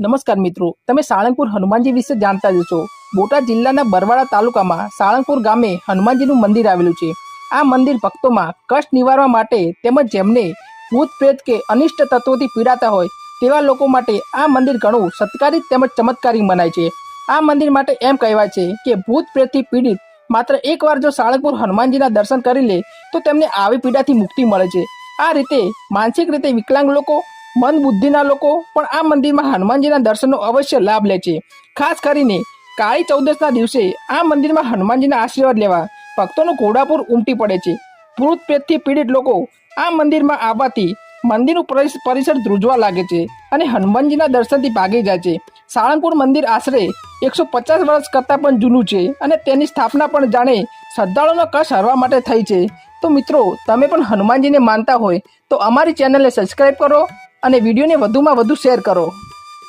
નમસ્કાર મિત્રો, તમે સાળંગપુર હનુમાનજી વિશે જાણતા જ છો। બોટાદ જિલ્લાના બરવાડા તાલુકામાં સાળંગપુર ગામે હનુમાનજીનું મંદિર આવેલું છે। આ મંદિર ભક્તોમાં કષ્ટ નિવારવા માટે તેમજ જેમને ભૂત પ્રેત કે અનિષ્ટ તત્વોથી પીડાતા હોય તેવા લોકો માટે આ મંદિર ઘણું સત્કારિત તેમજ ચમત્કારિક મનાય છે। આ મંદિર માટે એમ કહેવાય છે કે ભૂત પ્રેતથી પીડિત માત્ર એકવાર જો સાળંગપુર હનુમાનજીના દર્શન કરી લે તો તેમને આવી પીડાથી મુક્તિ મળે છે। આ રીતે માનસિક રીતે વિકલાંગ લોકો, મન બુદ્ધિના લોકો પણ આ મંદિરમાં હનુમાનજીના દર્શનનો અવશ્ય લાભ લે છે। ખાસ કરીને કાળી ચૌદશના દિવસે આ મંદિરમાં હનુમાનજીના આશીર્વાદ લેવા ભક્તોનું ઘોડાપુર ઉમટી પડે છે। ભૂત પ્રેતથી પીડિત લોકો આ મંદિરમાં આવવાથી મંદિરનું પરિસર ધ્રુજવા લાગે છે અને હનુમાનજીના દર્શનથી ભાગી જાય છે। સાળંગપુર મંદિર આશરે 150 વર્ષ કરતાં પણ જૂનું છે અને તેની સ્થાપના પણ જાણે શ્રદ્ધાળુઓનો કષ્ટ હરવા માટે થઈ છે। તો મિત્રો, તમે પણ હનુમાનજીને માનતા હોય તો અમારી ચેનલને સબસ્ક્રાઈબ કરો અને વિડીયોને વધુમાં વધુ શેર કરો।